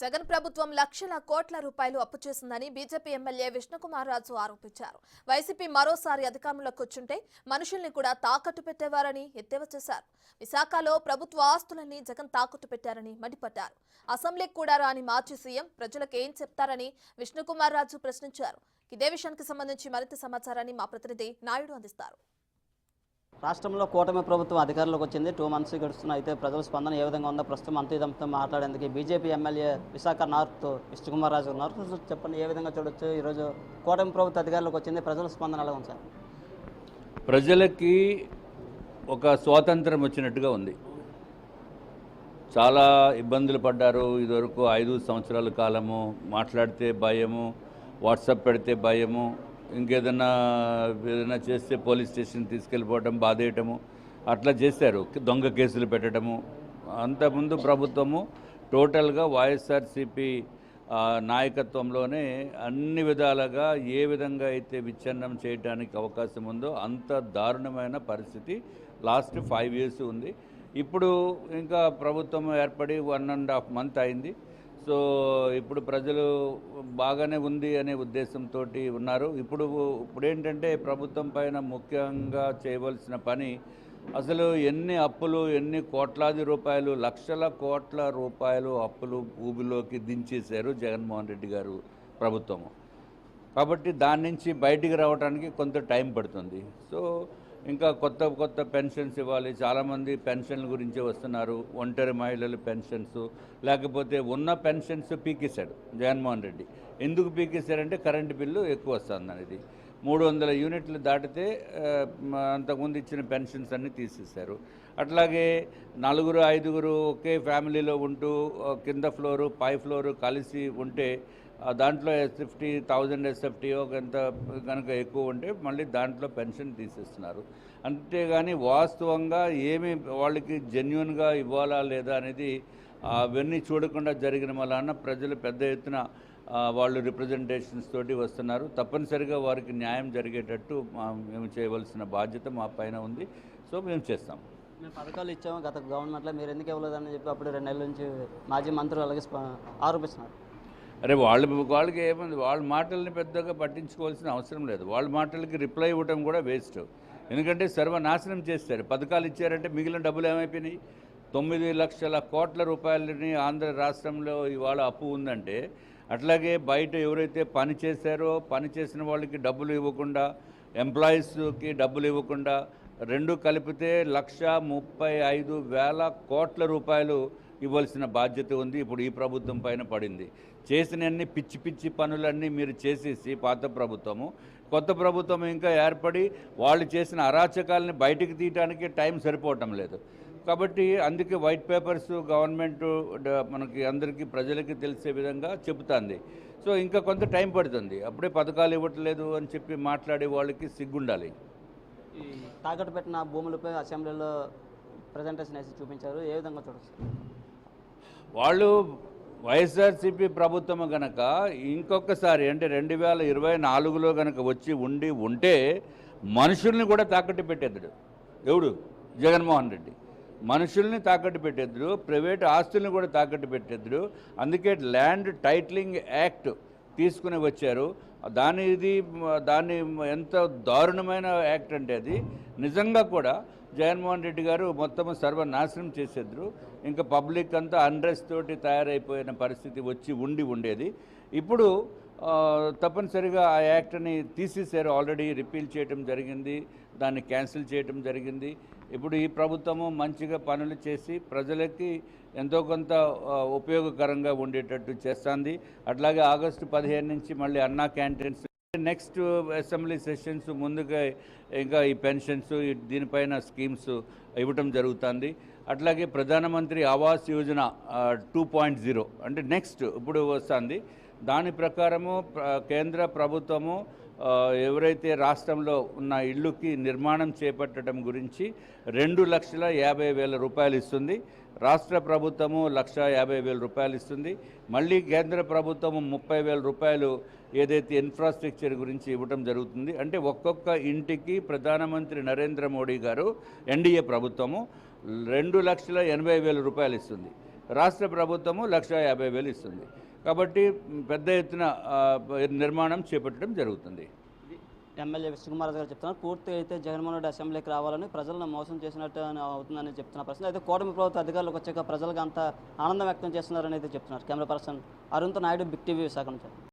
జగన్ ప్రభుత్వం లక్షల కోట్ల రూపాయలు అప్పు చేసిందని బీజేపీ ఎమ్మెల్యే విష్ణుకుమార్ రాజు ఆరోపించారు. వైసీపీ మరోసారి అధికారంలోకి వచ్చుంటే మనుషుల్ని కూడా తాకట్టు పెట్టేవారని ఎద్దేవా చేశారు. విశాఖలో ప్రభుత్వ ఆస్తులన్నీ జగన్ తాకట్టు పెట్టారని మండిపడ్డారు. అసెంబ్లీకి కూడా రాని మాజీ సీఎం ప్రజలకు ఏం చెప్తారని విష్ణుకుమార్ రాజు ప్రశ్నించారు. ఇదే విషయానికి సంబంధించి మరింత సమాచారాన్ని మా ప్రతినిధి నాయుడు అందిస్తారు. రాష్ట్రంలో కూటమి ప్రభుత్వం అధికారంలోకి వచ్చింది. 2 మంత్స్ గడుస్తున్న అయితే ప్రజల స్పందన ఏ విధంగా ఉందో ప్రస్తుతం అంతా మాట్లాడేందుకు BJP MLA Visakha north Vishnukumar Raju ఉన్నారు. చెప్పండి, ఏ విధంగా చూడొచ్చు ఈరోజు కూటమి ప్రభుత్వం అధికారంలోకి వచ్చింది, ప్రజల స్పందన ఎలా ఉంది సార్? ప్రజలకి ఒక స్వాతంత్రం వచ్చినట్టుగా ఉంది. చాలా ఇబ్బందులు పడ్డారు. ఇదివరకు 5 సంవత్సరాల కాలము మాట్లాడితే భయము, వాట్సాప్ పెడితే భయము, ఏదైనా చేస్తే పోలీస్ స్టేషన్ తీసుకెళ్ళిపోవటం, బాధేయటము అట్లా చేశారు. దొంగ కేసులు పెట్టడము. అంతకుముందు ప్రభుత్వము టోటల్గా వైఎస్ఆర్సీపీ నాయకత్వంలోనే అన్ని విధాలుగా ఏ విధంగా అయితే విచ్ఛిన్నం చేయడానికి అవకాశం ఉందో అంత దారుణమైన పరిస్థితి లాస్ట్ 5 years ఉంది. ఇప్పుడు ఇంకా ప్రభుత్వం ఏర్పడి 1.5 months అయింది. సో ఇప్పుడు ప్రజలు బాగానే ఉంది అనే ఉద్దేశంతో ఉన్నారు. ఇప్పుడు ఏంటంటే ప్రభుత్వం పైన ముఖ్యంగా చేయవలసిన పని, అసలు ఎన్ని కోట్లాది రూపాయలు, లక్షల కోట్ల రూపాయలు అప్పులు ఊబిలోకి దించేశారు జగన్మోహన్ రెడ్డి గారు ప్రభుత్వము. కాబట్టి దాని నుంచి బయటికి రావడానికి కొంత టైం పడుతుంది. సో ఇంకా కొత్త పెన్షన్స్ ఇవ్వాలి. చాలామంది పెన్షన్ల గురించే వస్తున్నారు. ఒంటరి మహిళలు పెన్షన్స్, లేకపోతే ఉన్న పెన్షన్స్ పీకేశాడు జగన్మోహన్ రెడ్డి. ఎందుకు పీకేశారంటే కరెంటు బిల్లు ఎక్కువ వస్తుంది అనేది. 300 యూనిట్లు దాటితే అంతకుముందు ఇచ్చిన పెన్షన్స్ అన్నీ తీసేశారు. అట్లాగే 4-5 ఒకే ఫ్యామిలీలో ఉంటూ కింద ఫ్లోరు పై ఫ్లోరు కలిసి ఉంటే దాంట్లో SFT ఎంత కనుక ఎక్కువ ఉంటే మళ్ళీ దాంట్లో పెన్షన్ తీసేస్తున్నారు. అంతేగాని వాస్తవంగా ఏమి వాళ్ళకి జెన్యున్గా ఇవ్వాలా లేదా అనేది అవన్నీ చూడకుండా జరిగిన వలన ప్రజలు పెద్ద ఎత్తున వాళ్ళు రిప్రజెంటేషన్స్ తోటి వస్తున్నారు. తప్పనిసరిగా వారికి న్యాయం జరిగేటట్టు మేము చేయవలసిన బాధ్యత మా పైన ఉంది. సో మేము చేస్తాం. మేము పథకాలు ఇచ్చాము గత గవర్నమెంట్లో, మీరు ఎందుకు ఇవ్వలేదని చెప్పి అప్పుడు 2 నెలల నుంచి మాజీ మంత్రులు అలాగే ఆరోపిస్తున్నారు. అరే వాళ్ళకి ఏముంది, వాళ్ళ మాటల్ని పెద్దగా పట్టించుకోవాల్సిన అవసరం లేదు. వాళ్ళ మాటలకి రిప్లై ఇవ్వడం కూడా వేస్ట్. ఎందుకంటే సర్వనాశనం చేస్తారు. పథకాలు ఇచ్చారంటే మిగిలిన డబ్బులు ఏమైపోయినాయి? 9 లక్షల కోట్ల రూపాయలని ఆంధ్ర రాష్ట్రంలో ఇవాళ అప్పు ఉందంటే, అట్లాగే బయట ఎవరైతే పని చేశారో పని చేసిన వాళ్ళకి డబ్బులు ఇవ్వకుండా, ఎంప్లాయీస్కి డబ్బులు ఇవ్వకుండా, రెండు కలిపితే 1,35,000 కోట్ల రూపాయలు ఇవ్వాల్సిన బాధ్యత ఉంది. ఇప్పుడు ఈ ప్రభుత్వం పైన పడింది. చేసిన పిచ్చి పనులన్నీ మీరు చేసేసి పాత ప్రభుత్వము, కొత్త ప్రభుత్వం ఇంకా ఏర్పడి వాళ్ళు చేసిన అరాచకాలని బయటికి తీయడానికి టైం సరిపోవటం లేదు. కాబట్టి అందుకే వైట్ పేపర్స్ గవర్నమెంట్ మనకి అందరికీ ప్రజలకి తెలిసే విధంగా చెబుతుంది. సో ఇంకా కొంత టైం పడుతుంది. అప్పుడే పథకాలు ఇవ్వట్లేదు అని చెప్పి మాట్లాడే వాళ్ళకి సిగ్గుండాలి. ఈ తాకట్టు పెట్టిన భూములపై అసెంబ్లీలో ప్రజెంటేషన్ వేసి చూపించారు. ఏ విధంగా చూడొచ్చు? వాళ్ళు వైఎస్ఆర్సీపీ ప్రభుత్వం కనుక ఇంకొకసారి అంటే 2024లో కనుక వచ్చి ఉంటే మనుషుల్ని కూడా తాకట్టు పెట్టేద్దుడు. ఎవడు? జగన్మోహన్ రెడ్డి. మనుషుల్ని తాకట్టు పెట్టేద్దుడు, ప్రైవేట్ ఆస్తుల్ని కూడా తాకట్టు పెట్టేద్దుడు. అందుకే ల్యాండ్ టైటిలింగ్ యాక్ట్ తీసుకుని వచ్చారు. దాన్ని ఎంత దారుణమైన యాక్ట్ అంటే అది నిజంగా కూడా జగన్మోహన్ రెడ్డి గారు మొత్తం సర్వనాశనం చేసేద్దరు. ఇంకా పబ్లిక్ అంతా అన్రెస్ట్ తోటి తయారైపోయిన పరిస్థితి వచ్చి ఉండేది. ఇప్పుడు తప్పనిసరిగా ఆ యాక్ట్ని తీసేశారు. ఆల్రెడీ రిపీల్ చేయటం జరిగింది, దాన్ని క్యాన్సిల్ చేయటం జరిగింది. ఇప్పుడు ఈ ప్రభుత్వము మంచిగా పనులు చేసి ప్రజలకి ఎంతో కొంత ఉపయోగకరంగా ఉండేటట్టు చేస్తుంది. అట్లాగే ఆగస్టు 15 నుంచి మళ్ళీ అన్నా క్యాంటీన్స్, నెక్స్ట్ అసెంబ్లీ సెషన్స్ ముందుగా ఇంకా ఈ పెన్షన్స్ దీనిపైన స్కీమ్స్ ఇవ్వటం జరుగుతుంది. అట్లాగే ప్రధానమంత్రి ఆవాస్ యోజన 2.0 అంటే నెక్స్ట్ ఇప్పుడు వస్తుంది. దాని ప్రకారము కేంద్ర ప్రభుత్వము ఎవరైతే రాష్ట్రంలో ఉన్న ఇళ్ళుకి నిర్మాణం చేపట్టడం గురించి 2,50,000 రూపాయలు ఇస్తుంది. రాష్ట్ర ప్రభుత్వము 1,50,000 రూపాయలు ఇస్తుంది. మళ్ళీ కేంద్ర ప్రభుత్వము 30,000 రూపాయలు ఏదైతే ఇన్ఫ్రాస్ట్రక్చర్ గురించి ఇవ్వడం జరుగుతుంది. అంటే ఒక్కొక్క ఇంటికి ప్రధానమంత్రి నరేంద్ర మోడీ గారు ఎన్డీఏ ప్రభుత్వము 2,80,000 రూపాయలు ఇస్తుంది. రాష్ట్ర ప్రభుత్వము 1,50,000 ఇస్తుంది. కాబట్టి పెద్ద ఎత్తున నిర్మాణం చేపట్టడం జరుగుతుంది. ఎమ్మెల్యే విష్ణుకుమార్ గారు చెప్తున్నారు, పూర్తిగా అయితే జగన్మోహన్ రెడ్డి అసెంబ్లీకి రావాలని ప్రజలను మోసం చేసినట్టు అవుతుందని చెప్తున్న ప్రశ్న అయితే కూటమి ప్రభుత్వ అధికారులకు వచ్చాక ప్రజలకు అంత ఆనందం వ్యక్తం చేస్తున్నారని అయితే చెప్తున్నారు. కెమెరా పర్సన్ అరుణ్తో నాయుడు, బిగ్ టీవీ విశాఖ నుంచి.